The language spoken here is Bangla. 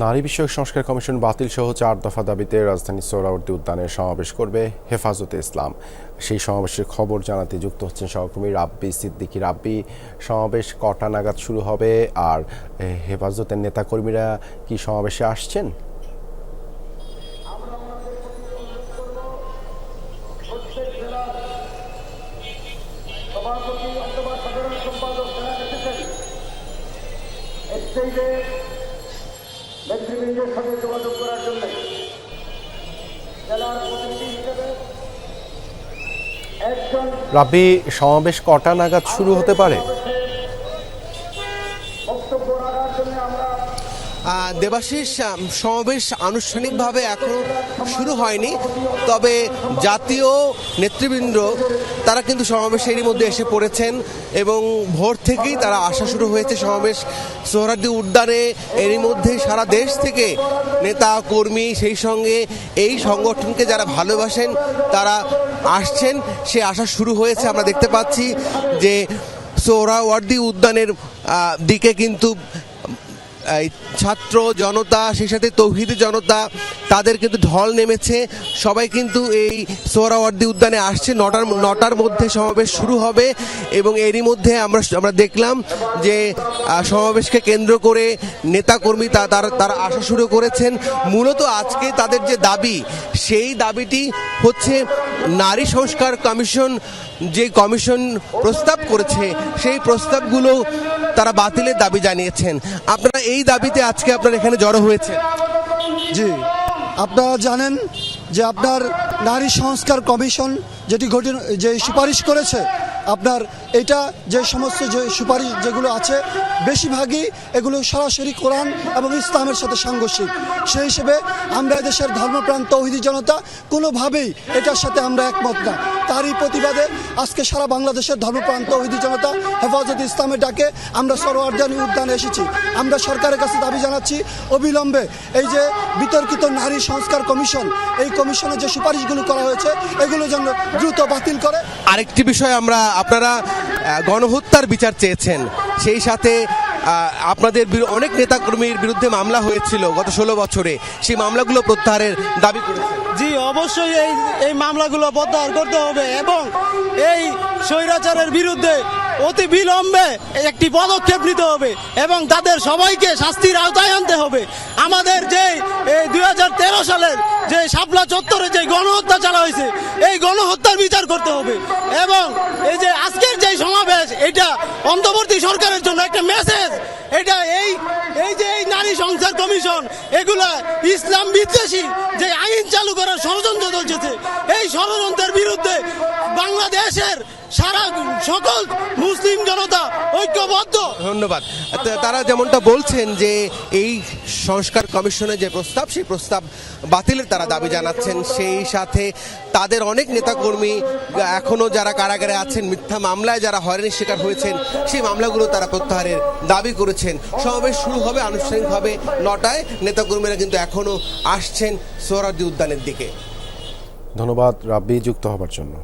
নারী বিষয়ক সংস্কার কমিশন বাতিল সহ 4 দফা দাবিতে রাজধানীর সোহরাওয়ার্দী উদ্যানে সমাবেশ করবে হেফাজতে ইসলাম। সেই সমাবেশের খবর জানাতে যুক্ত হচ্ছেন সহকর্মী রাব্বি সিদ্দিকী। রাব্বি, সমাবেশ কটা নাগাদ শুরু হবে আর হেফাজতের নেতাকর্মীরা কি সমাবেশে আসছেন? নেতৃবৃন্দের সঙ্গে যোগাযোগ করার জন্য জেলার প্রতিনিধি হিসেবে একজন রাব্বি, সমাবেশ কটা নাগাদ শুরু হতে পারে? বক্তব্য রাখার জন্য আমরা দেবাশিস, সমাবেশ আনুষ্ঠানিকভাবে এখনো শুরু হয়নি, তবে জাতীয় নেতৃবৃন্দ তারা কিন্তু সমাবেশেরই মধ্যে এসে পড়েছেন এবং ভোর থেকেই তারা আসা শুরু হয়েছে সমাবেশ সোহরাওয়ার্দী উদ্যানে। এরই মধ্যে সারা দেশ থেকে নেতা কর্মী, সেই সঙ্গে এই সংগঠনকে যারা ভালোবাসেন তারা আসছেন, সে আসা শুরু হয়েছে। আমরা দেখতে পাচ্ছি যে সোহরাওয়ার্দী উদ্যানের দিকে কিন্তু ছাত্র জনতা, সেই সাথে তৌহিদি জনতা, তাদের কিন্তু ঢল নেমেছে। সবাই কিন্তু এই সোহরাওয়ার্দী উদ্যানে আসছে। নটার মধ্যে সমাবেশ শুরু হবে এবং এরই মধ্যে আমরা দেখলাম যে সমাবেশকে কেন্দ্র করে নেতাকর্মী তারা আসা শুরু করেছেন। মূলত আজকে তাদের যে দাবি, সেই দাবিটি হচ্ছে নারী সংস্কার কমিশন যে কমিশন প্রস্তাব করেছে, সেই প্রস্তাবগুলো তারা বাতিলের দাবি জানিয়েছেন। আপনারা এই দাবিতে আজকে আপনারা এখানে জড়ো হয়েছে? জি, আপনারা জানেন যে আপনার নারী সংস্কার কমিশন যে সুপারিশ করেছে, আপনার এটা যে সমস্ত যে সুপারিশ যেগুলো আছে বেশিরভাগই এগুলো সরাসরি কোরআন এবং ইসলামের সাথে সাংঘর্ষিক। সেই হিসেবে আমরা দেশের ধর্মপ্রাণ তৌহিদি জনতা কোনোভাবেই এটার সাথে আমরা একমত না। তারই প্রতিবাদে আজকে সারা বাংলাদেশের ধর্মপ্রাণ তৌহিদি জনতা হেফাজতে ইসলামের ডাকে আমরা সোহরাওয়ার্দী উদ্যানে এসেছি। আমরা সরকারের কাছে দাবি জানাচ্ছি অবিলম্বে এই যে বিতর্কিত নারী সংস্কার কমিশন, এই কমিশনের যে সুপারিশগুলো করা হয়েছে এগুলো যেন দ্রুত বাতিল করে। আরেকটি বিষয়, আপনারা গণহত্যার বিচার চেয়েছেন, সেই সাথে আপনাদের অনেক নেতাকর্মীর বিরুদ্ধে মামলা হয়েছিল গত 16 বছরে, সেই মামলাগুলো প্রত্যাহারের দাবি করেছেন। জি, অবশ্যই এই মামলাগুলো প্রত্যাহার করতে হবে এবং এই স্বৈরাচারের বিরুদ্ধে অতি বিলম্বে একটি পদক্ষেপ নিতে হবে এবং তাদের সবাইকে শাস্তির আওতায় আনতে হবে। আমাদের যে 2013 সালের যে শাপলা চত্বরে যে গণহত্যা চালা হয়েছে, এই গণহত্যার বিচার করতে হবে এবং এই যে আজকের যে সমাবেশ, এটা অন্তর্বর্তী সরকারের জন্য একটা মেসেজ। এটা এই যে এই নারী সংস্কার কমিশন, এগুলা ইসলাম বিদ্বেষী যে আইন চালু করার ষড়যন্ত্র চলছে, এই ষড়যন্ত্রের বিরুদ্ধে বাংলাদেশের সকল মুসলিম জনতা ঐক্যবদ্ধ। ধন্যবাদ। তারা যেমনটা বলছেন যে এই সংস্কার কমিশনের যে প্রস্তাব, সেই প্রস্তাব বাতিলের তারা দাবি জানাচ্ছেন। সেই সাথে তাদের অনেক নেতাকর্মী এখনো যারা কারাগারে আছেন, মিথ্যা মামলায় যারা হয়রানির শিকার হয়েছেন, সেই মামলাগুলো তারা প্রত্যাহারের দাবি করেছেন। সমাবেশ শুরু হবে আনুষ্ঠানিকভাবে 9টায়। নেতাকর্মীরা কিন্তু এখনো আসছেন সোহরাওয়ার্দী উদ্যানের দিকে। ধন্যবাদ রাব্বি যুক্ত হবার জন্য।